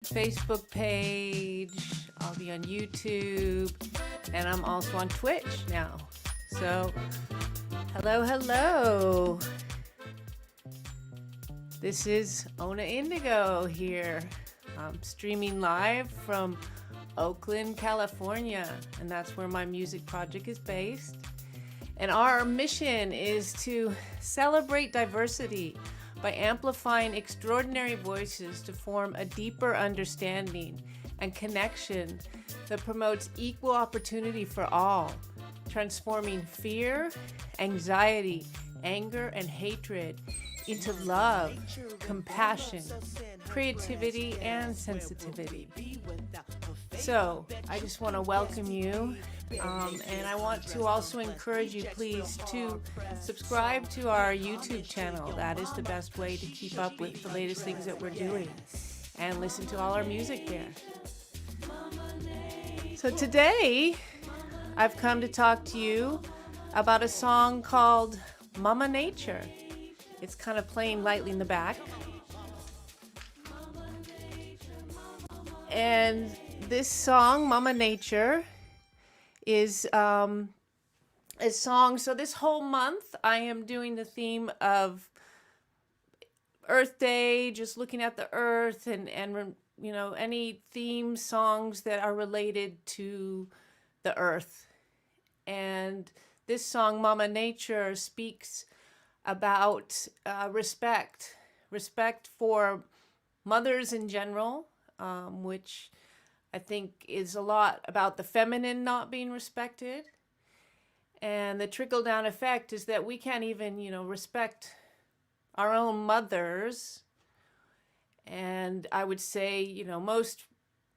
Facebook page. I'll be on YouTube, and I'm also on Twitch now. So, hello, hello. This is Ona Indigo here. I'm streaming live from Oakland, California, and that's where my music project is based. And our mission is to celebrate diversity by amplifying extraordinary voices to form a deeper understanding and connection that promotes equal opportunity for all, transforming fear, anxiety, anger, and hatred into love, compassion, creativity, and sensitivity. So, I just want to welcome you, and I want to also encourage you, please, to subscribe to our YouTube channel. That is the best way to keep up with the latest things that we're doing, and listen to all our music there. So today, I've come to talk to you about a song called Mama Nature. It's kind of playing lightly in the back. And this song, Mama Nature, is a song. So this whole month, I am doing the theme of Earth Day, just looking at the earth and you know, any theme songs that are related to the earth. And this song, Mama Nature, speaks about respect for mothers in general, which I think is a lot about the feminine not being respected. And the trickle-down effect is that we can't even, you know, respect our own mothers. And I would say, you know, most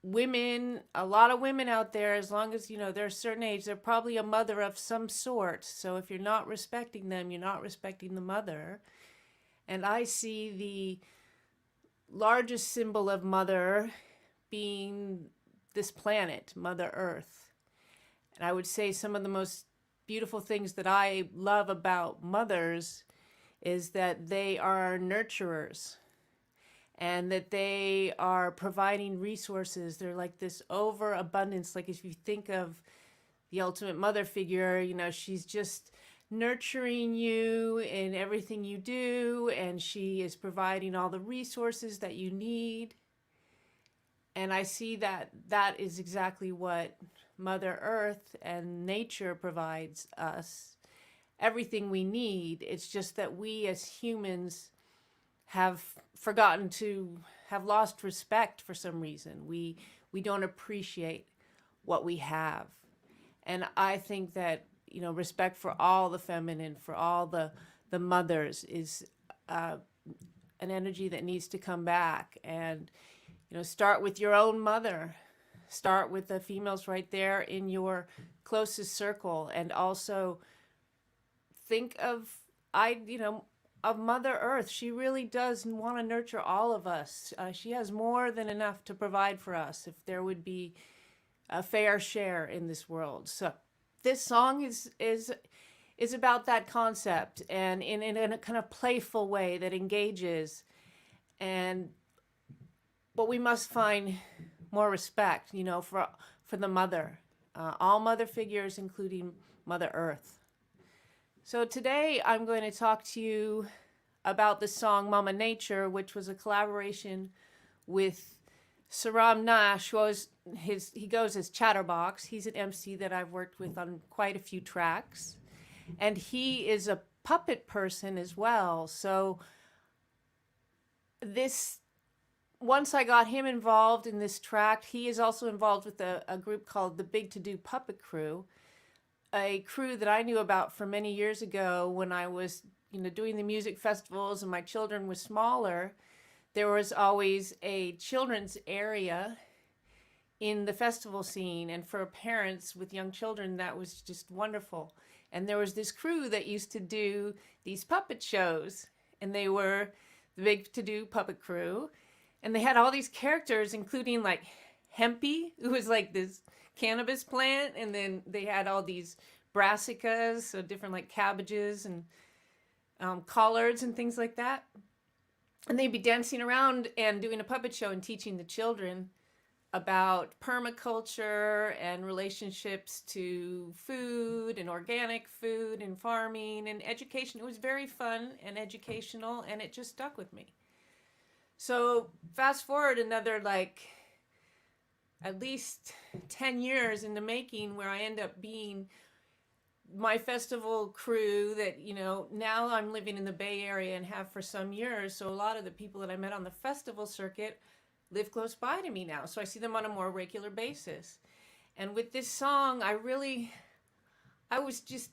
women, a lot of women out there, as long as, you know, they're a certain age, they're probably a mother of some sort. So if you're not respecting them, you're not respecting the mother. And I see the largest symbol of mother being this planet, Mother Earth. And I would say some of the most beautiful things that I love about mothers is that they are nurturers, and that they are providing resources. They're like this overabundance. Like if you think of the ultimate mother figure, you know, she's just nurturing you in everything you do, and she is providing all the resources that you need. And I see that that is exactly what Mother Earth and nature provides us. Everything we need. It's just that we as humans have forgotten to, have lost respect for some reason. We don't appreciate what we have. And I think that, you know, respect for all the feminine, for all the mothers is an energy that needs to come back. And, you know, start with your own mother. Start with the females right there in your closest circle. And also think of, of Mother Earth. She really does want to nurture all of us. She has more than enough to provide for us if there would be a fair share in this world. So this song is about that concept, and in a kind of playful way that engages. And but we must find more respect, you know, for the mother, all mother figures, including Mother Earth. So today I'm going to talk to you about the song Mama Nature, which was a collaboration with Sirraum Nash, he goes as Chatterbox. He's an MC that I've worked with on quite a few tracks. And he is a puppet person as well. So once I got him involved in this track, he is also involved with a group called the Big To Do Puppet Crew, a crew that I knew about from many years ago when I was, you know, doing the music festivals and my children were smaller. There was always a children's area in the festival scene, and for parents with young children, that was just wonderful. And there was this crew that used to do these puppet shows, and they were the Big To Do Puppet Crew, and they had all these characters, including like Hempy, who was like this cannabis plant, and then they had all these brassicas, so different like cabbages and collards and things like that. And they'd be dancing around and doing a puppet show and teaching the children about permaculture and relationships to food and organic food and farming and education. It was very fun and educational, and it just stuck with me. So fast forward another like at least 10 years in the making, where I end up being my festival crew that, now I'm living in the Bay Area and have for some years. So a lot of the people that I met on the festival circuit live close by to me now. So I see them on a more regular basis. And with this song, I was just,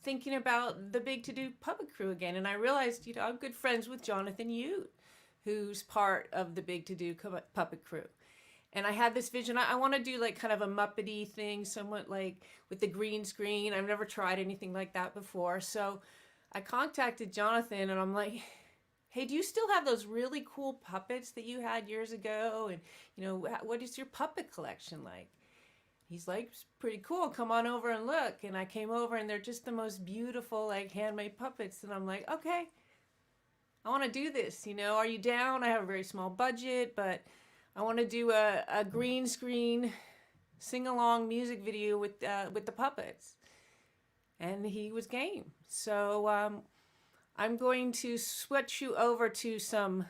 thinking about the Big To Do puppet crew again. And I realized, I'm good friends with Jonathan Youtt, who's part of the Big To Do puppet crew. And I had this vision. I want to do like kind of a Muppety thing, somewhat like with the green screen. I've never tried anything like that before. So I contacted Jonathan and I'm like, hey, do you still have those really cool puppets that you had years ago? And, what is your puppet collection like? He's like, it's pretty cool. Come on over and look. And I came over and they're just the most beautiful, like handmade puppets. And I'm like, okay, I want to do this. Are you down? I have a very small budget, but I want to do a green screen sing-along music video with the puppets. And he was game. So I'm going to switch you over to some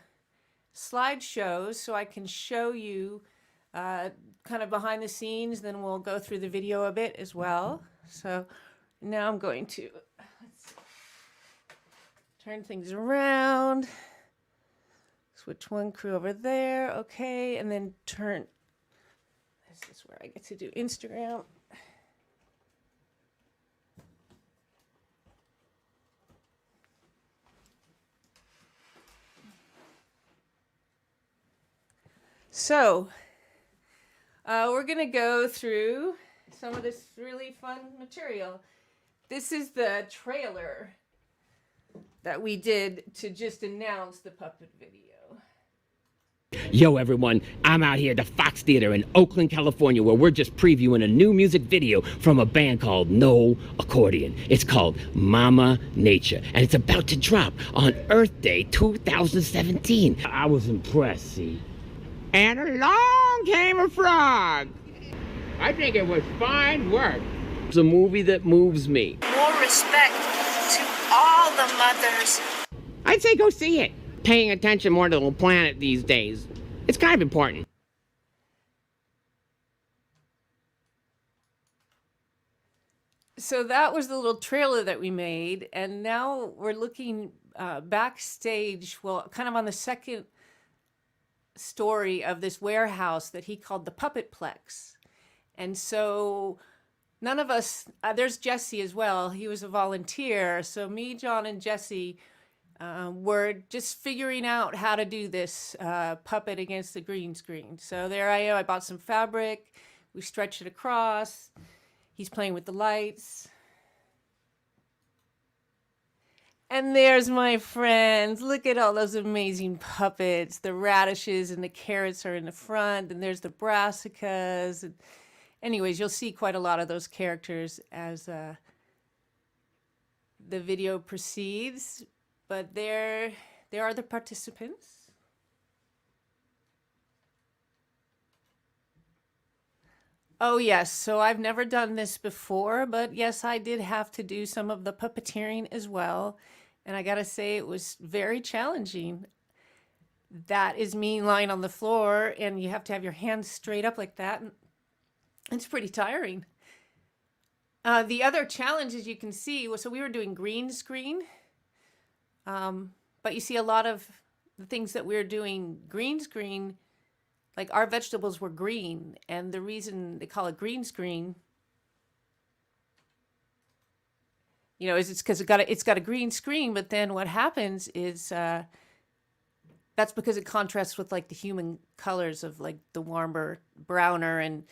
slideshows so I can show you kind of behind the scenes. Then we'll go through the video a bit as well. So now I'm going to turn things around. Switch one crew over there. Okay. And then turn. This is where I get to do Instagram. So we're going to go through some of this really fun material. This is the trailer that we did to just announce the puppet video. Yo everyone, I'm out here at the Fox Theater in Oakland, California, where we're just previewing a new music video from a band called No Accordion. It's called Mama Nature, and it's about to drop on Earth Day 2017. I was impressed, see? And along came a frog. I think it was fine work. It's a movie that moves me. More respect to all the mothers. I'd say go see it. Paying attention more to the planet these days. It's kind of important. So that was the little trailer that we made, and now we're looking backstage, well, kind of on the second story of this warehouse that he called the Puppetplex. And so none of us, there's Jesse as well, he was a volunteer, so me, John, and Jesse we're just figuring out how to do this puppet against the green screen. So there I am. I bought some fabric. We stretched it across. He's playing with the lights. And there's my friends. Look at all those amazing puppets. The radishes and the carrots are in the front. And there's the brassicas. And anyways, you'll see quite a lot of those characters as the video proceeds. But there are the participants. Oh yes, so I've never done this before, but yes, I did have to do some of the puppeteering as well. And I gotta say, it was very challenging. That is me lying on the floor, and you have to have your hands straight up like that. And it's pretty tiring. The other challenge, as you can see, was so we were doing green screen. But you see a lot of the things that we're doing green screen, like our vegetables were green. And the reason they call it green screen, is it's because it's got a green screen. But then what happens is that's because it contrasts with like the human colors of like the warmer, browner and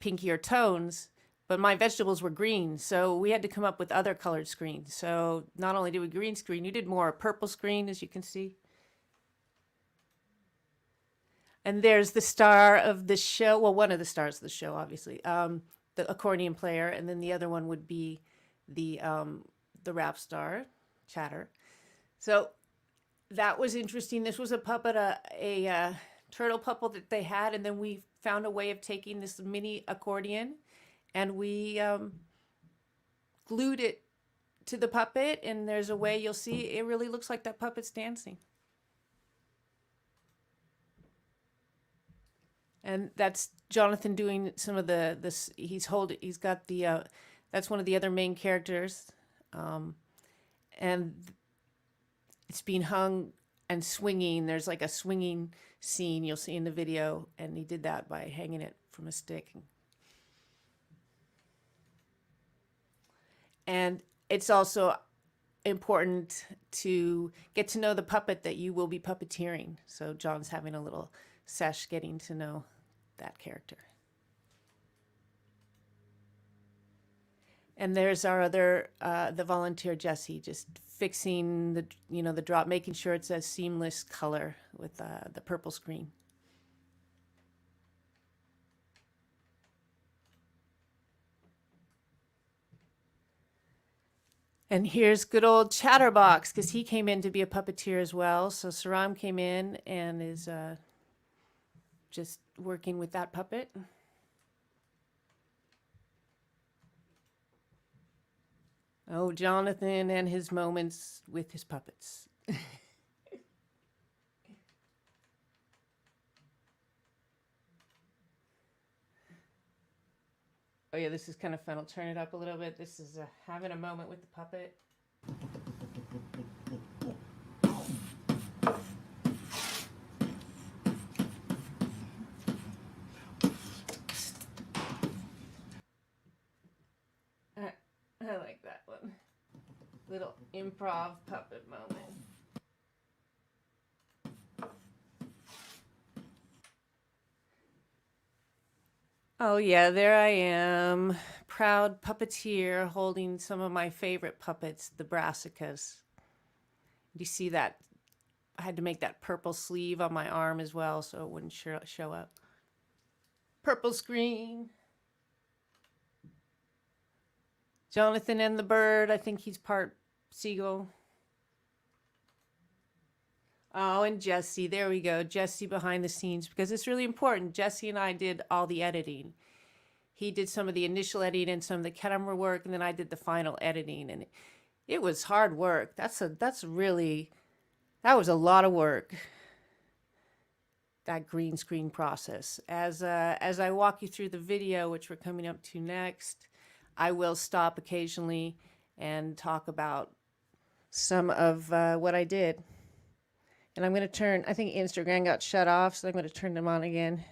pinkier tones. But my vegetables were green, so we had to come up with other colored screens. So not only did we green screen, you did more purple screen, as you can see. And there's the star of the show. Well, one of the stars of the show, obviously, the accordion player, and then the other one would be the rap star, Chatter. So that was interesting. This was a puppet, a turtle puppet that they had, and then we found a way of taking this mini accordion, and we glued it to the puppet, and there's a way you'll see it really looks like that puppet's dancing. And that's Jonathan doing some of this. He's got the that's one of the other main characters, and it's being hung and swinging. There's like a swinging scene you'll see in the video, and he did that by hanging it from a stick. And it's also important to get to know the puppet that you will be puppeteering. So John's having a little sesh getting to know that character. And there's our other, the volunteer Jesse, just fixing the, the drop, making sure it's a seamless color with the purple screen. And here's good old Chatterbox, because he came in to be a puppeteer as well. So Sirraum came in and is just working with that puppet. Oh, Jonathan and his moments with his puppets. Oh yeah, this is kind of fun. I'll turn it up a little bit. This is having a moment with the puppet. I like that one. Little improv puppet moment. Oh yeah, there I am, proud puppeteer holding some of my favorite puppets, the brassicas. You see that? I had to make that purple sleeve on my arm as well so it wouldn't show up. Purple screen. Jonathan and the bird, I think he's part seagull. Oh, and Jesse, there we go. Jesse behind the scenes, because it's really important. Jesse and I did all the editing. He did some of the initial editing and some of the camera work, and then I did the final editing. And it was hard work. That was a lot of work. That green screen process. As I walk you through the video, which we're coming up to next, I will stop occasionally and talk about some of what I did. And I'm going to turn, I think Instagram got shut off, so I'm going to turn them on again.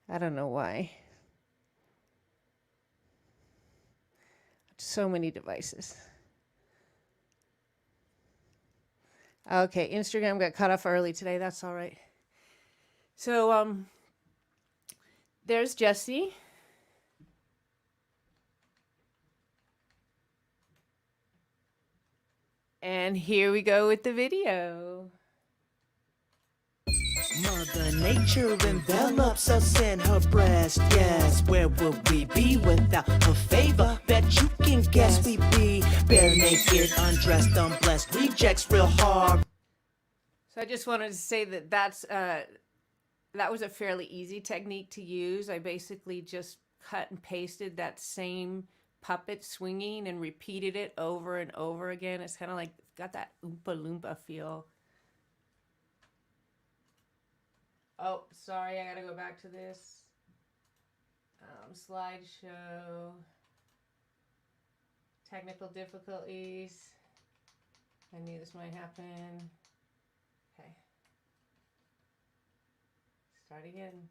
I don't know why. So many devices. Okay, Instagram got cut off early today. That's all right. So, there's Jesse. And here we go with the video. Mother Nature envelops us in her breast. Yes, where would we be without her favor? Bet you can guess we'd be bare naked, undressed, unblessed, rejects real hard. So I just wanted to say that that was a fairly easy technique to use. I basically just cut and pasted that same puppet swinging and repeated it over and over again. It's kind of like got that Oompa Loompa feel. Oh, sorry, I gotta go back to this. Slideshow. Technical difficulties. I knew this might happen. Okay. Start again.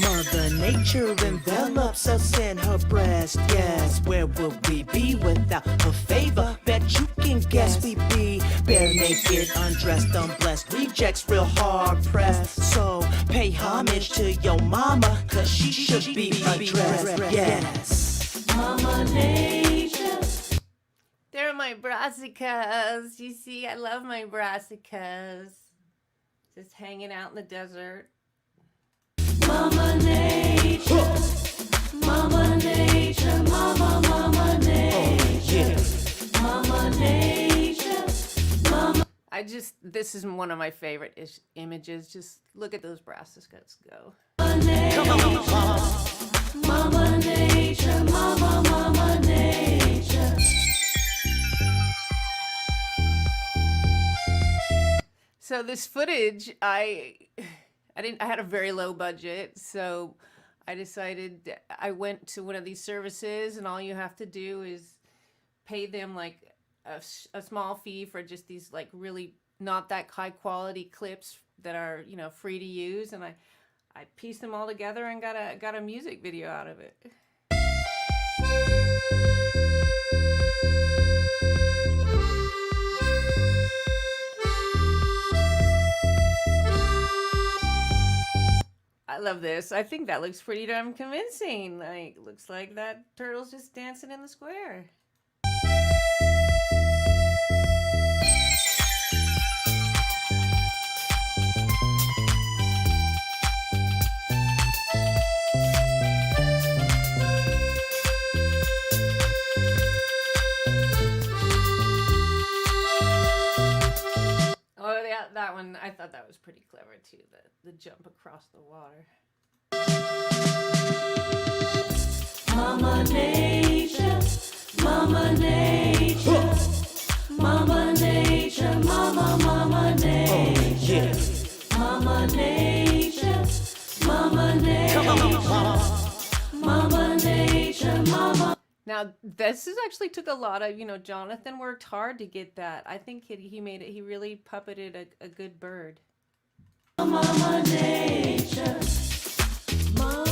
Mother Nature envelops us in her breast. Yes, where would we be without her favor? Bet you can guess we'd be bare naked, undressed, unblessed, rejects real hard pressed. So pay homage to your mama, cause she should be addressed. Yes. Mama Nature. They're my brassicas. You see, I love my brassicas. Just hanging out in the desert. Mama Nature, Mama Nature, Mama Nature, Mama Nature, Mama. I this is one of my favorite images. Just look at those brassicas go. Mama Nature, Mama Nature. So this footage, I had a very low budget, so I decided I went to one of these services, and all you have to do is pay them like a small fee for just these like really not that high quality clips that are, you know, free to use, and I pieced them all together and got a music video out of it. I love this. I think that looks pretty damn convincing. Like, looks like that turtle's just dancing in the square. Oh, yeah, that one, I thought that was pretty clever too, the jump across the water. Mama Nature, Mama Nature, Mama Nature, Mama Nature. Yeah. Mama Nature, Mama Nature. Come on, mama. Mama Nature, Mama. Now, this is actually took a lot of, you know, Jonathan worked hard to get that. I think he made it, he really puppeted a good bird. Mama Nature. Mama.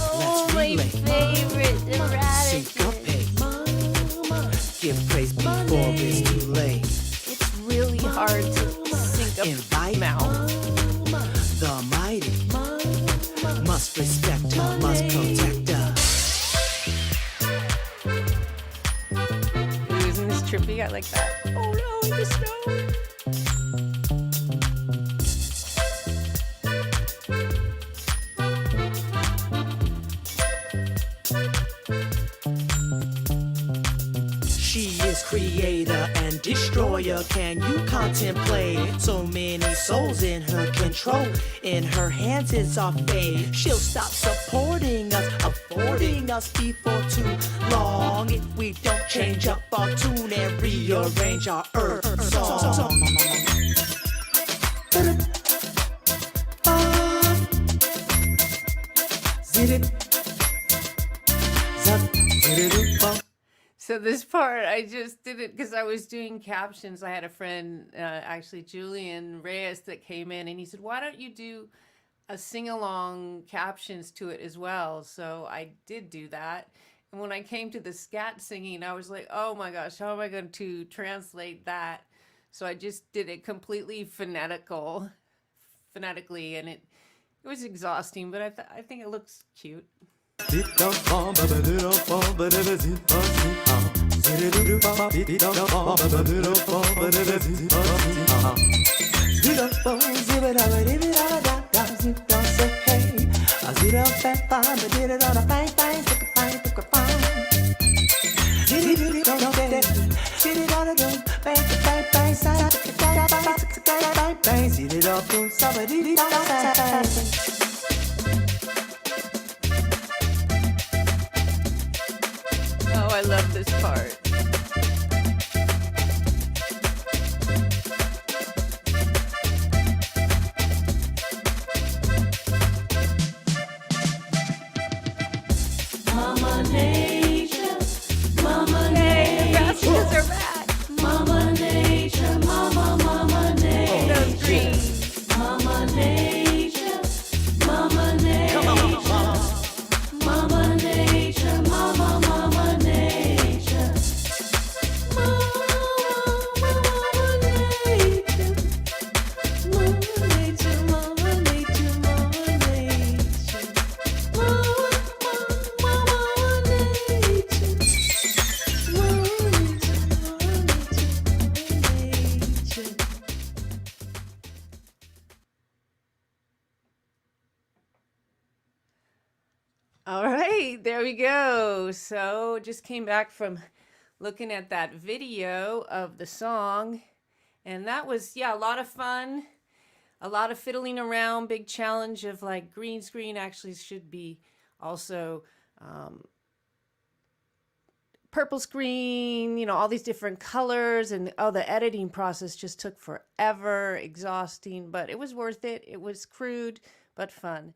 Oh, Let's my relay. favorite, erratic. Syncopate. Mama. Give praise before it's too late. It's really hard to sync up Invite mouth. the mighty. Must respect her, must protect her. Ooh, isn't this trippy? I like that. Oh no, in the snow. She is creator and destroyer. Can you contemplate? So many souls in her control. In her hands is our fate. She'll stop supporting us, affording us before too long. If we don't change up our tune and rearrange our earth song. So this part, I just did it because I was doing captions. I had a friend, actually Julian Reyes, that came in and he said, why don't you do a sing-along captions to it as well? So I did do that. And when I came to the scat singing, I was like, oh my gosh, how am I going to translate that? So I just did it completely phonetically, and it was exhausting, but I think it looks cute. Oh, I love this part. Mama Nature, Mama Hey, the Nature. brassicas are back. Mama Nature, Mama Nature. Those greens. Mama Nature, Mama Nature. Come on, mama. Mama Nature, Mama Nature. All right, there we go. So just came back from looking at that video of the song, And that was, yeah, a lot of fun, a lot of fiddling around, big challenge of like green screen actually should be also purple screen, you know, all these different colors, and the editing process just took forever, exhausting, but it was worth it. It was crude, but fun.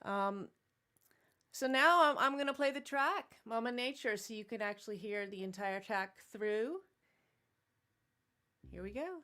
So now I'm going to play the track, Mama Nature, so you can actually hear the entire track through. Here we go.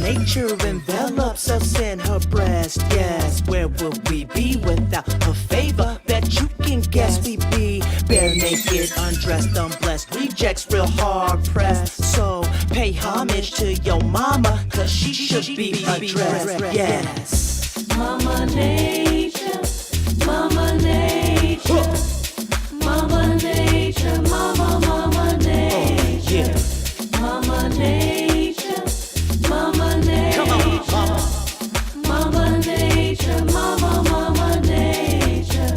Nature envelops us in her breast. Yes, where would we be without her favor? Bet you can guess we be bare naked, undressed, unblessed, rejects real hard pressed. So pay homage to your mama, cause she should be addressed. Yes. Mama Nature, Mama Nature, Mama Nature, Mama Nature, Mama Nature, Mama Nature, Come on, mama. Mama Nature, Mama Nature.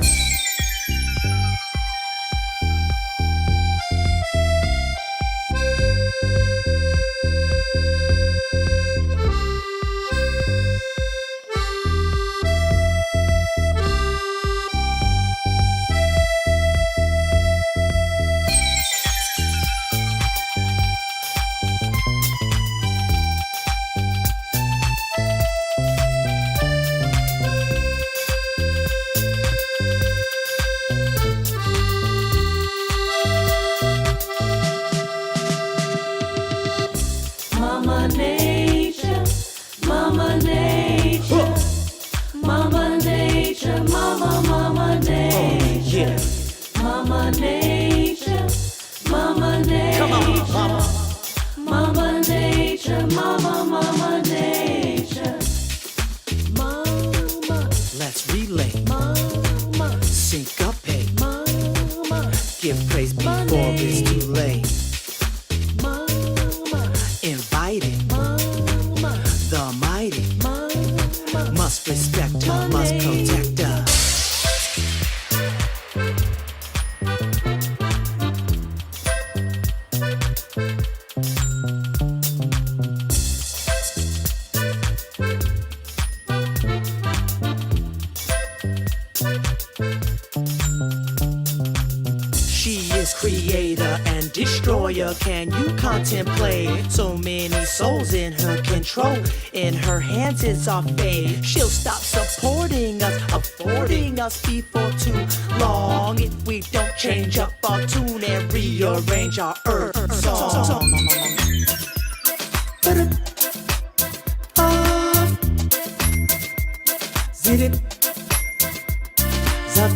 Mama Nature, Mama Nature, Mama Nature, Mama Nature, Mama Nature, Mama Nature, Come on, mama. Mama Nature, Mama Nature, Mama, let's relay. Mama, syncopate. Mama, give praise before it's too late. Mama, inviting. Mama, the mighty. Mama, must respect her, must protect her. She is creator and destroyer. Can you contemplate? So many souls in her control. In her hands is our fate. She'll stop supporting us, affording us before too long. If we don't change up our tune and rearrange our earth song. Zit it. Zap.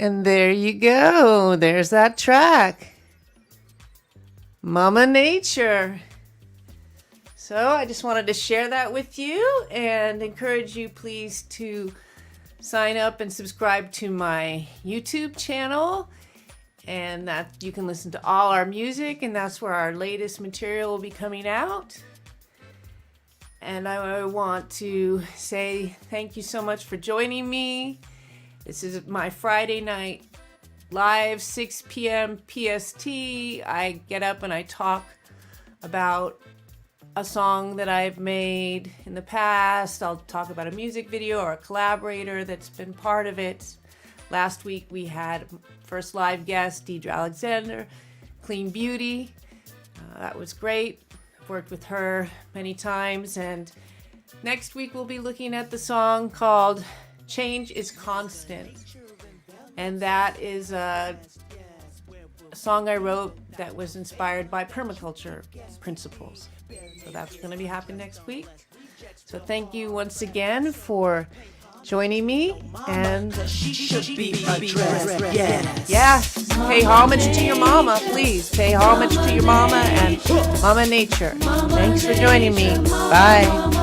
And there you go. There's that track. Mama Nature. So I just wanted to share that with you and encourage you please to sign up and subscribe to my YouTube channel, and that you can listen to all our music, and that's where our latest material will be coming out. And I want to say thank you so much for joining me. This is my Friday night live, 6 p.m. PST. I get up and I talk about a song that I've made in the past. I'll talk about a music video or a collaborator that's been part of it. Last week we had first live guest, Deidre Alexander, Clean Beauty. That was great. I've worked with her many times. And next week we'll be looking at the song called Change is Constant. And that is a song I wrote that was inspired by permaculture principles. So that's going to be happening next week. So thank you once again for joining me. And She should be addressed, yes. yeah, pay homage to your mama, please. Pay homage to your mama and Mama Nature. Thanks for joining me. Bye.